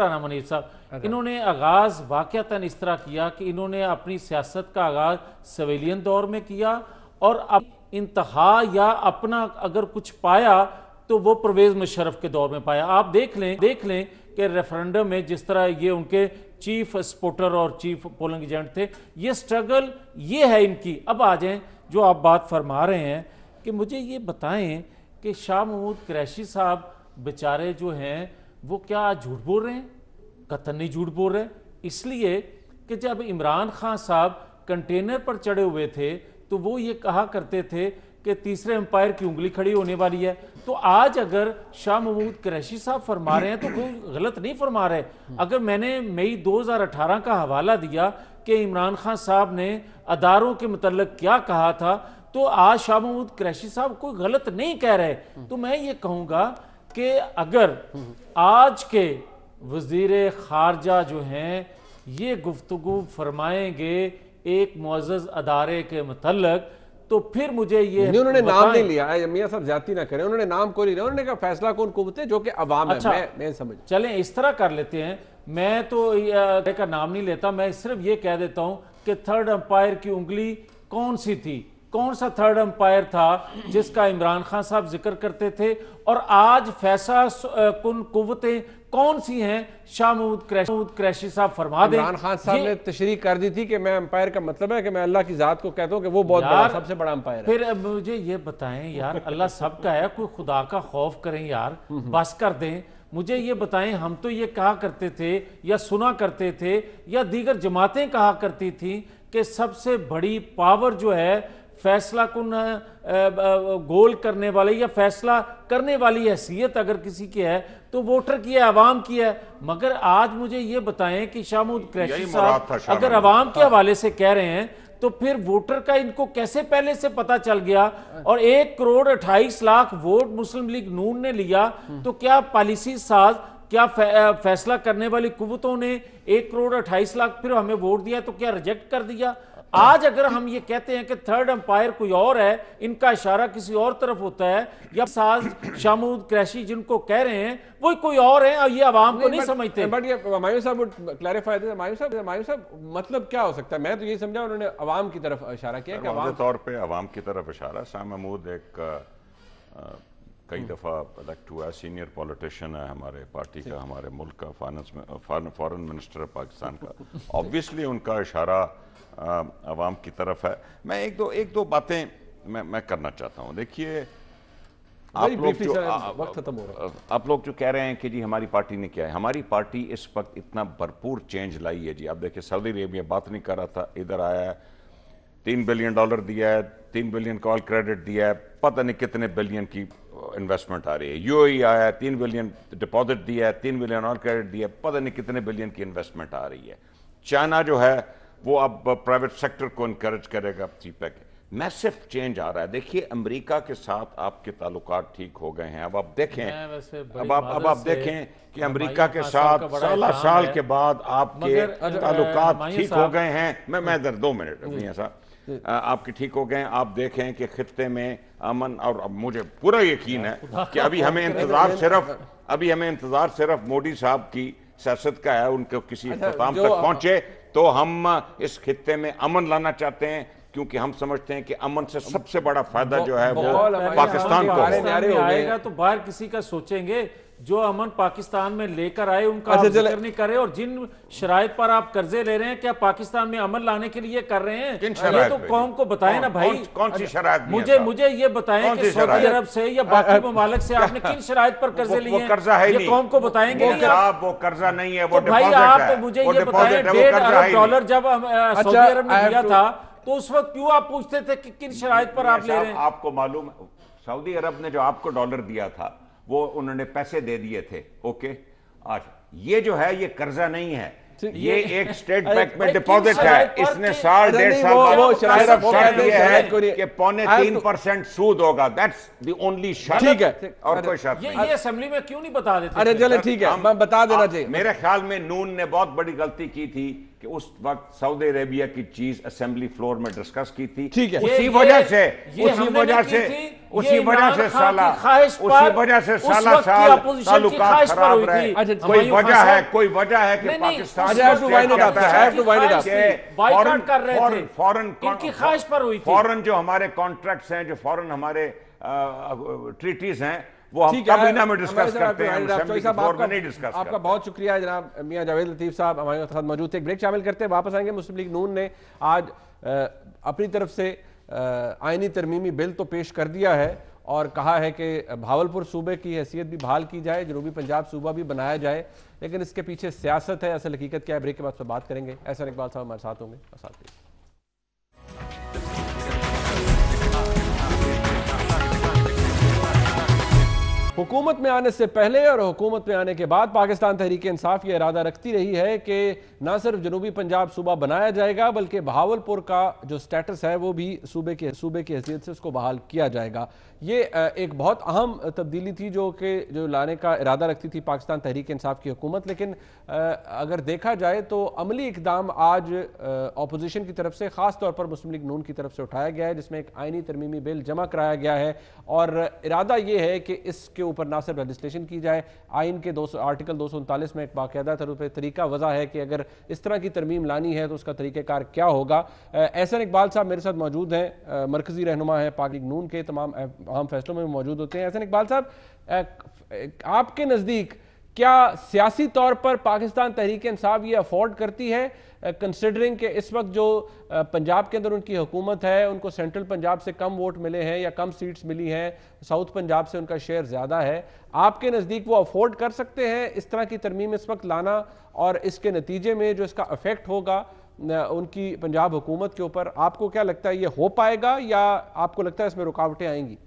ना मुनीर साहब, इन्होंने आगाज़ वाक़यातन इस तरह किया कि इन्होंने अपनी सियासत का आगाज़ सिविलियन दौर में किया और अब इंतहा या अपना अगर कुछ पाया तो वो परवेज़ मुशर्रफ के दौर में पाया। आप देख लें कि रेफरेंडम में जिस तरह ये उनके चीफ स्पोर्टर और चीफ पोलिंग एजेंट थे, ये स्ट्रगल ये है इनकी। अब आ जाएं जो आप बात फरमा रहे हैं कि मुझे ये बताएं कि शाह महमूद कुरैशी साहब बेचारे जो हैं वो क्या झूठ बोल रहे हैं? कतई नहीं झूठ बोल रहे, इसलिए कि जब इमरान खान साहब कंटेनर पर चढ़े हुए थे तो वो ये कहा करते थे कि तीसरे एम्पायर की उंगली खड़ी होने वाली है। तो आज अगर शाह महमूद कुरैशी साहब फरमा रहे हैं तो कोई गलत नहीं फरमा रहे। अगर मैंने मई 2018 का हवाला दिया कि इमरान खान साहब ने अदारों के मुतल्लिक क्या कहा था, तो आज शाह महमूद कुरैशी साहब कोई गलत नहीं कह रहे। तो मैं ये कहूँगा कि अगर आज के वज़ीर ख़ारजा जो हैं ये गुफ्तगू फरमाएंगे एक मुअज़्ज़ज़ अदारे के मुतल्लिक, तो फिर मुझे ये उन्होंने नाम नहीं लिया, मियां साहब ज्यादती ना करें, उन्होंने नाम को नहीं लिया, उन्होंने कहा फैसला कौन कुव्वतें जो कि अवाम अच्छा, है। मैं समझ चलें इस तरह कर लेते हैं, मैं तो का नाम नहीं लेता, मैं सिर्फ ये कह देता हूं कि थर्ड अंपायर की उंगली कौन सी थी, कौन सा थर्ड अंपायर था जिसका इमरान खान साहब जिक्र करते थे, और आज फैसला कुन कुव्वतें कौन सी हैं शाह महमूद कुरैशी साहब फरमा दें। इमरान खान साहब ने तशरीह कर दी थी कि मैं अंपायर का मतलब है कि मैं अल्लाह की जात को कहता हूं कि वो बहुत बड़ा, सबसे बड़ा अंपायर है। फिर अब मुझे ये बताएं यार, अल्लाह सबका है, कोई खुदा का खौफ करें यार, बस कर दें। मुझे ये बताएं, हम तो ये कहा करते थे या सुना करते थे या दीगर जमातें कहा करती थी कि सबसे बड़ी पावर जो है फैसला कुन गोल करने वाले या फैसला करने वाली हैसियत अगर किसी की है तो वोटर की है, आवाम की है। मगर आज मुझे ये बताएं कि शाह महमूद कुरैशी साहब अगर आवाम के हवाले से कह रहे हैं तो फिर वोटर का इनको कैसे पहले से पता चल गया? और 1,28,00,000 वोट मुस्लिम लीग नून ने लिया, तो क्या पॉलिसी साज, क्या फैसला करने वाली कुव्वतों ने 1,28,00,000 फिर हमें वोट दिया तो क्या रिजेक्ट कर दिया? आज अगर हम ये कहते हैं कि थर्ड अंपायर कोई और है, इनका इशारा किसी और तरफ होता है, या साज शाह महमूद कुरैशी जिनको कह रहे हैं वो कोई और है और ये आवाम को नहीं समझते। बट ये मायूस साहब क्लैरिफाई दे, मायूस साहब मतलब क्या हो सकता है? मैं तो ये समझा उन्होंने आवाम की तरफ इशारा किया कि वाज़ेह तौर पे आवाम की तरफ इशारा। शाह महमूद एक कई दफ़ा इलेक्ट हुआ, सीनियर पॉलिटिशियन है हमारे पार्टी का, हमारे मुल्क का फॉरेन मिनिस्टर है पाकिस्तान का। ऑब्वियसली उनका इशारा आवाम की तरफ है। मैं एक दो बातें मैं करना चाहता हूँ। देखिए, आप लोग जो कह रहे हैं कि जी हमारी पार्टी ने क्या है, हमारी पार्टी इस वक्त इतना भरपूर चेंज लाई है जी। आप देखिए, सऊदी अरेबिया बात नहीं कर रहा था, इधर आया है, $3 बिलियन दिया है, 3 बिलियन कॉल क्रेडिट दिया है, पता नहीं कितने बिलियन की इन्वेस्टमेंट आ रही है। यूएई आया है, 3 बिलियन डिपॉजिट दिया है, 3 बिलियन और क्रेडिट दिया है, पता नहीं कितने बिलियन की इन्वेस्टमेंट आ रही है। चाइना जो है वो अब प्राइवेट सेक्टर को इनकरेज करेगा। सीपैक मैसिव चेंज आ रहा है। देखिए अमेरिका के साथ आपके ताल्लुकात ठीक हो गए हैं। अब आप देखें, अब आप देखें कि अमेरिका के साथ साल के बाद आपके ताल्लुकात ठीक हो गए हैं। मैं इधर 2 मिनट ऐसा आपके ठीक हो गए। आप देखें कि खित्ते में अमन, और अब मुझे पूरा यकीन है कि अभी हमें इंतजार सिर्फ मोदी साहब की सियासत का है, उनको किसी इख्तिताम तक पहुंचे तो हम इस खित्ते में अमन लाना चाहते हैं, क्योंकि हम समझते हैं कि अमन से सबसे बड़ा फायदा जो है वो पाकिस्तान को आएगा। तो बाहर किसी का सोचेंगे, जो अमन पाकिस्तान में लेकर आए उनका आप जिक्र नहीं कर रहे, और जिन शराइत पर आप कर्जे ले रहे हैं, क्या पाकिस्तान में अमन लाने के लिए कर रहे हैं? ये तो कौम को बताएं ना भाई। कौन सी शराइत? मुझे ये बताएं कि सऊदी अरब से या बाकी ममालिक से आपने किन शराइत पर कर्जे लिए हैं? कर्जा है नहीं, कौम को बताएंगे वो कर्जा नहीं है, वो भाई। आप मुझे ये बताएं, $1.5 अरब जब सऊदी अरब ने दिया था तो उस वक्त क्यों आप पूछते थे कि किन शराइत पर आप ले रहे हैं? आपको मालूम, सऊदी अरब ने जो आपको डॉलर दिया था वो उन्होंने पैसे दे दिए थे। ओके, आज ये जो है ये कर्जा नहीं है, ये एक स्टेट बैंक में डिपॉजिट है। इसने 1.5 साल है कि 3.25% सूद होगा। दैट्स द ओनली शर्त। ठीक है, और कोई शर्त नहीं। ये असेंबली में क्यों नहीं बता देते? अरे चले ठीक है, मैं बता देना चाहिए। मेरे ख्याल में नून ने बहुत बड़ी गलती की थी कि उस वक्त सऊदी अरेबिया की चीज असेंबली फ्लोर में डिस्कस की थी। ठीक है, उसी वजह से साला साल ताल्लुकात खराब रहे। कोई वजह है कि पाकिस्तान बाइकआउट कर रहे थे, इनकी ख्वाहिश पर हुई थी। फॉरेन जो हमारे कॉन्ट्रैक्ट्स हैं, जो फॉरेन हमारे ट्रीटीज हैं, वो हम काबीना में डिस्कस करते हैं, असेंबली के फ्लोर में नहीं डिस्कस। आपका बहुत शुक्रिया जनाब मियां जावेद लतीफ साहब हमारे साथ मौजूद थे। ब्रेक शामिल करते हैं, वापस आएंगे। मुस्लिम लीग नून ने आज अपनी तरफ से आईनी तरमीमी बिल तो पेश कर दिया है और कहा है कि भावलपुर सूबे की हैसियत भी बहाल की जाए, जनूबी पंजाब सूबा भी बनाया जाए, लेकिन इसके पीछे सियासत है, असल हकीकत क्या है, ब्रेक के बाद बात करेंगे। एहसान इकबाल साहब हमारे साथ होंगे। हुकूमत में आने से पहले और हुकूमत में आने के बाद पाकिस्तान तहरीक इंसाफ ये इरादा रखती रही है कि न सिर्फ जनूबी पंजाब सूबा बनाया जाएगा, बल्कि बहावलपुर का जो स्टेटस है वो भी सूबे की हैसियत से उसको बहाल किया जाएगा। ये एक बहुत अहम तब्दीली थी जो लाने का इरादा रखती थी पाकिस्तान तहरीक इंसाफ की हुकूमत। लेकिन अगर देखा जाए तो अमली इकदाम आज अपोजिशन की तरफ से, ख़ास तौर पर मुस्लिम लीग नून की तरफ से उठाया गया है, जिसमें एक आईनी तरमीमी बिल जमा कराया गया है और इरादा ये है कि इसके ऊपर ना सिर्फ रजिस्ट्रेशन की जाए, आइन के आर्टिकल 239 में एक बाकायदा तरीका वज़ा है कि अगर इस तरह की तरमीम लानी है तो उसका तरीक़ेकार क्या होगा। एहसान इकबाल साहब मेरे साथ मौजूद हैं, मरकजी रहनुमा है पाक लीग नून के, तमाम अहम फैसलों में मौजूद होते हैं। एहसान इकबाल साहब, आपके नज़दीक क्या सियासी तौर पर पाकिस्तान तहरीक इंसाफ ये अफोर्ड करती है, कंसिडरिंग कि इस वक्त जो पंजाब के अंदर उनकी हुकूमत है, उनको सेंट्रल पंजाब से कम वोट मिले हैं या कम सीट्स मिली हैं, साउथ पंजाब से उनका शेयर ज़्यादा है, आपके नज़दीक वो अफोर्ड कर सकते हैं इस तरह की तरमीम इस वक्त लाना, और इसके नतीजे में जो इसका इफेक्ट होगा उनकी पंजाब हुकूमत के ऊपर, आपको क्या लगता है ये हो पाएगा या आपको लगता है इसमें रुकावटें आएंगी?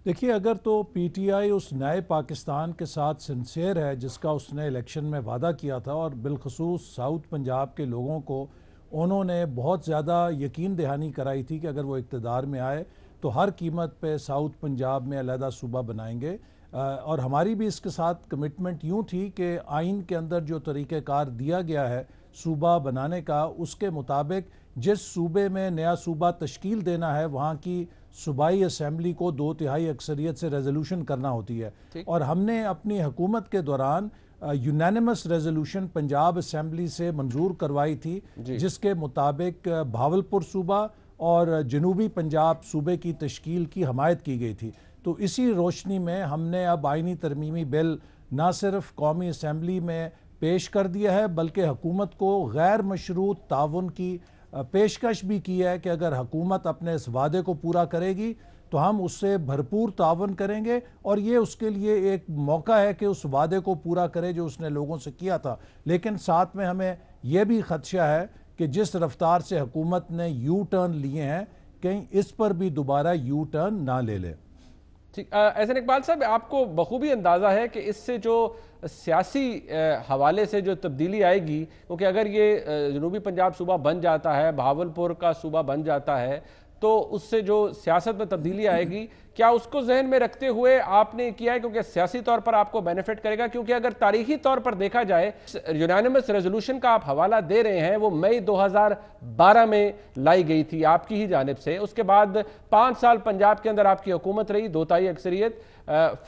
देखिए, अगर तो पीटीआई उस नए पाकिस्तान के साथ सिंसियर है जिसका उसने इलेक्शन में वादा किया था, और बिलखसूस साउथ पंजाब के लोगों को उन्होंने बहुत ज़्यादा यकीन दहानी कराई थी कि अगर वो इक़्तिदार में आए तो हर कीमत पे साउथ पंजाब में अलहदा सूबा बनाएंगे, और हमारी भी इसके साथ कमिटमेंट यूँ थी कि आइन के अंदर जो तरीक़ेकार दिया गया है सूबा बनाने का, उसके मुताबिक जिस सूबे में नया सूबा तश्कील देना है वहाँ की सूबाई असम्बली को 2/3 अक्सरियत से रेजोल्यूशन करना होती है। और हमने अपनी हुकूमत के दौरान यूनानिमस रेजोल्यूशन पंजाब असम्बली से मंजूर करवाई थी, जिसके मुताबिक भावलपुर सूबा और जनूबी पंजाब सूबे की तश्कील की हमायत की गई थी। तो इसी रोशनी में हमने अब आइनी तरमीमी बिल ना सिर्फ कौमी असम्बली में पेश कर दिया है, बल्कि हुकूमत को गैर मशरूत ताउन की पेशकश भी की है कि अगर हुकूमत अपने इस वादे को पूरा करेगी तो हम उससे भरपूर तावन करेंगे, और ये उसके लिए एक मौका है कि उस वादे को पूरा करे जो उसने लोगों से किया था। लेकिन साथ में हमें यह भी खदशा है कि जिस रफ्तार से हुकूमत ने यू टर्न लिए हैं, कहीं इस पर भी दोबारा यू टर्न ना ले ले। ठीक, एहसान इकबाल साहब, आपको बखूबी अंदाज़ा है कि इससे जो सियासी हवाले से जो तब्दीली आएगी, क्योंकि अगर ये जनूबी पंजाब सूबा बन जाता है, भावलपुर का सूबा बन जाता है, तो उससे जो सियासत में तब्दीली आएगी, क्या उसको जहन में रखते हुए आपने किया है? क्योंकि सियासी तौर पर आपको बेनिफिट करेगा, क्योंकि अगर तारीखी तौर पर देखा जाए यूनानिमस रेजोल्यूशन का आप हवाला दे रहे हैं, वो मई 2012 में लाई गई थी आपकी ही जानिब से। उसके बाद 5 साल पंजाब के अंदर आपकी हुकूमत रही, 2/3 अक्सरियत,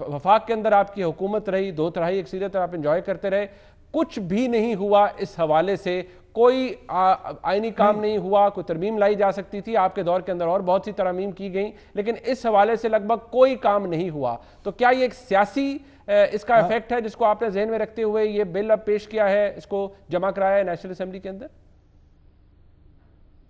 वफाक के अंदर आपकी हुकूमत रही, 2/3 अक्सरियत, आप इंजॉय करते रहे। कुछ भी नहीं हुआ इस हवाले से, कोई आईनी काम नहीं हुआ, कोई तरमीम लाई जा सकती थी, आपके दौर के अंदर और बहुत सी तरमीम की गई, लेकिन इस हवाले से लगभग कोई काम नहीं हुआ। तो क्या ये एक सियासी इसका इफेक्ट है जिसको आपने जहन में रखते हुए ये बिल अब पेश किया है, इसको जमा कराया है नेशनल असेंबली के अंदर?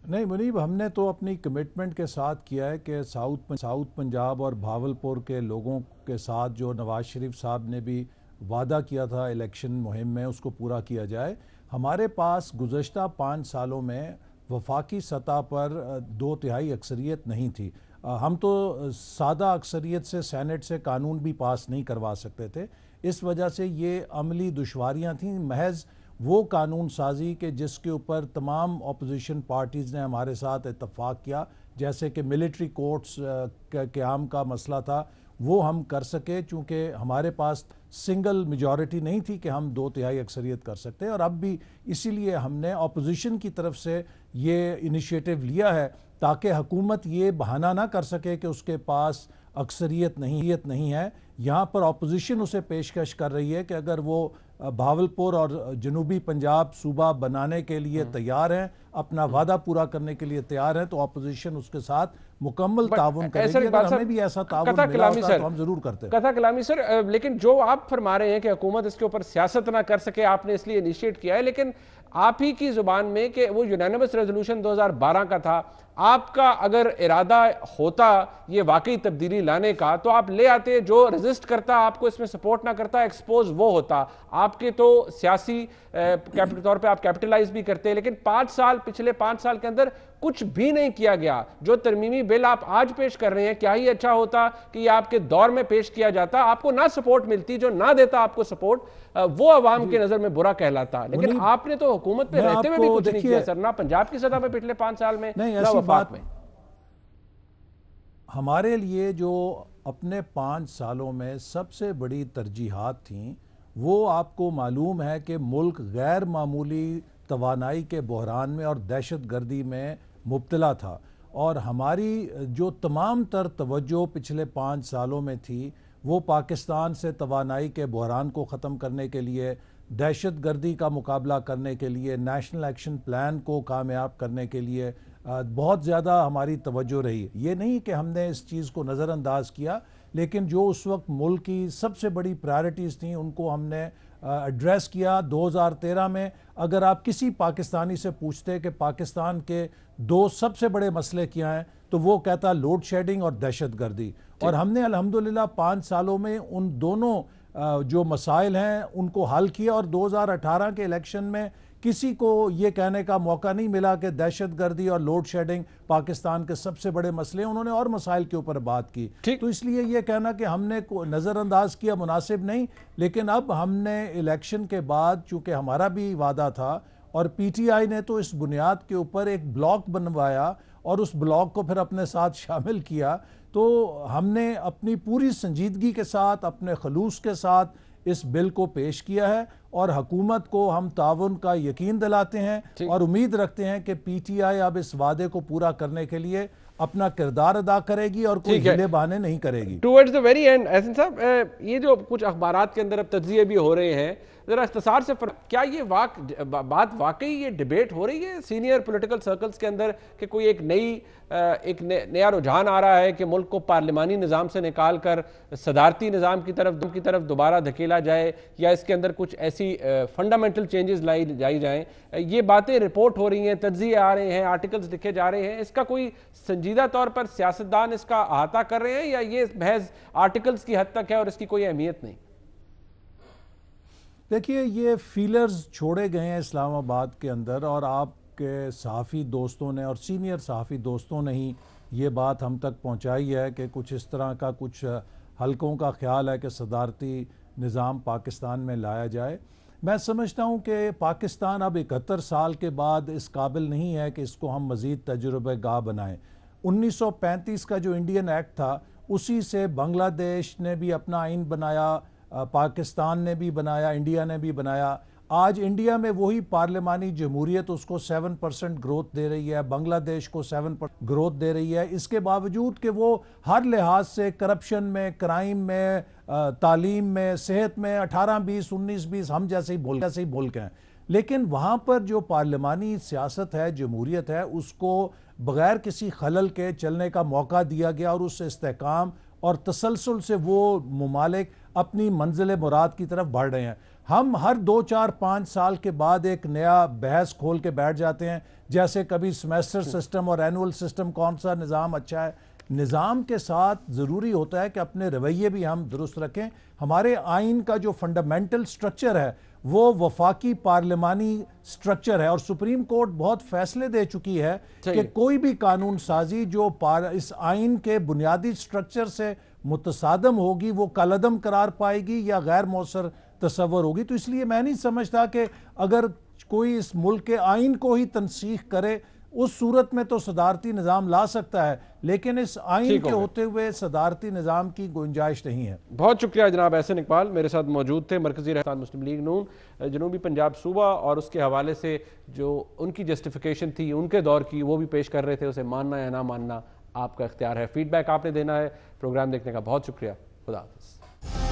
नहीं मुनीब, हमने तो अपनी कमिटमेंट के साथ किया है कि साउथ पंजाब और भावलपुर के लोगों के साथ जो नवाज शरीफ साहब ने भी वादा किया था इलेक्शन मुहिम में, उसको पूरा किया जाए। हमारे पास गुज़श्ता 5 सालों में वफाकी सतह पर 2/3 अक्सरियत नहीं थी। हम तो सादा अक्सरियत से सेनेट से कानून भी पास नहीं करवा सकते थे। इस वजह से ये अमली दुश्वारियां थीं। महज वो कानून साजी के जिसके ऊपर तमाम अपोजिशन पार्टीज़ ने हमारे साथ इत्तफाक किया, जैसे कि मिलिट्री कोर्ट्स के क़याम का मसला था, वो हम कर सके, चूँकि हमारे पास सिंगल मेजॉरिटी नहीं थी कि हम 2/3 अक्सरियत कर सकते। और अब भी इसीलिए हमने अपोजिशन की तरफ से ये इनिशिएटिव लिया है ताकि हुकूमत ये बहाना ना कर सके कि उसके पास अक्सरियत नहीं है। यहाँ पर अपोजिशन उसे पेशकश कर रही है कि अगर वो भावलपुर और जनूबी पंजाब सूबा बनाने के लिए तैयार हैं, अपना वादा पूरा करने के लिए तैयार है, तो अपोजिशन उसके साथ मुकम्मल ताउन करेगी। अगर हमें भी ऐसा ताउन मिला होता तो हम जरूर करते हैं। कथा कलामी सर, लेकिन जो आप फरमा रहे हैं कि हुकूमत इसके ऊपर सियासत ना कर सके, आपने इसलिए इनिशिएट किया है, लेकिन आप ही की जुबान में कि वो यूनानिमस रेजोल्यूशन 2012 का था, आपका अगर इरादा होता ये वाकई तब्दीली लाने का तो आप ले आते। जो रेजिस्ट करता, आपको इसमें सपोर्ट ना करता, एक्सपोज वो होता। आपके तो सियासी कैपिटल तौर पे आप कैपिटलाइज भी करते हैं, लेकिन पिछले 5 साल के अंदर कुछ भी नहीं किया गया। जो तरमीमी बिल आप आज पेश कर रहे हैं, क्या ही अच्छा होता कि ये आपके दौर में पेश किया जाता, आपको ना सपोर्ट मिलती। जो ना देता आपको सपोर्ट, वो अवाम की नजर में बुरा कहलाता। लेकिन आपने तो हुकूमत में रहते हुए भी कुछ नहीं किया सर, ना पंजाब की सतह में पिछले 5 साल में, ना वफाक में। हमारे लिए जो अपने 5 सालों में सबसे बड़ी तरजीहात थीं, वो आपको मालूम है कि मुल्क गैर मामूली तवानाई के बहरान में और दहशत गर्दी में मुब्तला था। और हमारी जो तमाम तर तवज्जो पिछले 5 सालों में थी, वो पाकिस्तान से तवानाई के बहरान को ख़त्म करने के लिए, दहशत गर्दी का मुकाबला करने के लिए, नेशनल एक्शन प्लान को कामयाब करने के लिए बहुत ज़्यादा हमारी तवज्जो रही। ये नहीं कि हमने इस चीज़ को नज़रअंदाज किया, लेकिन जो उस वक्त मुल्क की सबसे बड़ी प्रायोरिटीज़ थी उनको हमने एड्रेस किया। 2013 में अगर आप किसी पाकिस्तानी से पूछते कि पाकिस्तान के 2 सबसे बड़े मसले क्या हैं, तो वो कहता लोड शेडिंग और दहशत गर्दी। और हमने अल्हम्दुलिल्लाह 5 सालों में उन दोनों जो मसाइल हैं उनको हल किया। और 2018 के इलेक्शन में किसी को ये कहने का मौका नहीं मिला कि दहशत गर्दी और लोड शेडिंग पाकिस्तान के सबसे बड़े मसले हैं। उन्होंने और मसाइल के ऊपर बात की। तो इसलिए ये कहना कि हमने नज़रअंदाज किया मुनासिब नहीं। लेकिन अब हमने इलेक्शन के बाद, चूँकि हमारा भी वादा था और PTI ने तो इस बुनियाद के ऊपर एक ब्लॉक बनवाया और उस ब्लॉक को फिर अपने साथ शामिल किया, तो हमने अपनी पूरी संजीदगी के साथ, अपने खलूस के साथ इस बिल को पेश किया है। और हुकूमत को हम ताउन का यकीन दिलाते हैं और उम्मीद रखते हैं कि PTI अब इस वादे को पूरा करने के लिए अपना किरदार अदा करेगी और कोई हिले बहाने नहीं करेगी। Towards the very end, Ehsan साहब, ये जो कुछ अखबारात के अंदर अब तज्जिए भी हो रहे हैं, जरा इख्तिसार से क्या ये बात वाकई ये डिबेट हो रही है सीनियर पॉलिटिकल सर्कल्स के अंदर कि कोई एक नया रुझान आ रहा है कि मुल्क को पार्लिमानी निज़ाम से निकाल कर सदारती निज़ाम की तरफ दोबारा धकेला जाए, या इसके अंदर कुछ ऐसी फंडामेंटल चेंजेस लाई जाएं? ये बातें रिपोर्ट हो रही हैं, तज्जिए आ रहे हैं, आर्टिकल्स लिखे जा रहे हैं। इसका कोई संजीदा तौर पर सियासतदान इसका अहाता कर रहे हैं, या ये महज आर्टिकल्स की हद तक है और इसकी कोई अहमियत नहीं? देखिए, ये फीलर्स छोड़े गए हैं इस्लामाबाद के अंदर, और आपके सहाफ़ी दोस्तों ने और सीनियर सहाफ़ी दोस्तों ने ही ये बात हम तक पहुंचाई है कि कुछ इस तरह का कुछ हलकों का ख्याल है कि सदारती निज़ाम पाकिस्तान में लाया जाए। मैं समझता हूँ कि पाकिस्तान अब 71 साल के बाद इस काबिल नहीं है कि इसको हम मज़ीद तजुर्बेगाह बनाएं। 1935 का जो इंडियन एक्ट था उसी से बांग्लादेश ने भी अपना आइन बनाया, पाकिस्तान ने भी बनाया, इंडिया ने भी बनाया। आज इंडिया में वही पार्लिमानी जमहूरियत उसको 7% ग्रोथ दे रही है, बांग्लादेश को 7% ग्रोथ दे रही है। इसके बावजूद कि वो हर लिहाज से करप्शन में, क्राइम में, तालीम में, सेहत में 18-20, 19-20 हम जैसे ही मुल्क हैं। लेकिन वहाँ पर जो पार्लिमानी सियासत है, जमहूरियत है, उसको बग़ैर किसी खलल के चलने का मौका दिया गया और उस इस्तेहकाम और तसलसल से वो ममालिक अपनी मंजिल मुराद की तरफ बढ़ रहे हैं। हम हर 2, 4, 5 साल के बाद एक नया बहस खोल के बैठ जाते हैं, जैसे कभी सेमेस्टर सिस्टम और एनुअल सिस्टम, कौन सा निज़ाम अच्छा है। निज़ाम के साथ ज़रूरी होता है कि अपने रवैये भी हम दुरुस्त रखें। हमारे आइन का जो फंडामेंटल स्ट्रक्चर है वो वफाकी पार्लिमानी स्ट्रक्चर है और सुप्रीम कोर्ट बहुत फैसले दे चुकी है कि कोई भी कानून साजी जो इस आइन के बुनियादी स्ट्रक्चर से मुतसादम होगी वो कलअदम करार पाएगी या गैर मौसर तस्वर होगी। तो इसलिए मैं नहीं समझता कि अगर कोई इस मुल्क के आइन को ही तनसीख करे उस सूरत में तो सदारती निज़ाम ला सकता है, लेकिन इस आइन के होते हुए सदारती निज़ाम की गुंजाइश नहीं है। बहुत शुक्रिया जनाब एहसन इकबाल, मेरे साथ मौजूद थे। मरकजी रहनुमा मुस्लिम लीग नून जनूबी पंजाब सूबा और उसके हवाले से जो उनकी जस्टिफिकेशन थी उनके दौर की, वो भी पेश कर रहे थे। उसे मानना या ना मानना आपका इख्तियार है। फीडबैक आपने देना है। प्रोग्राम देखने का बहुत शुक्रिया। खुदा हाफ़िज़।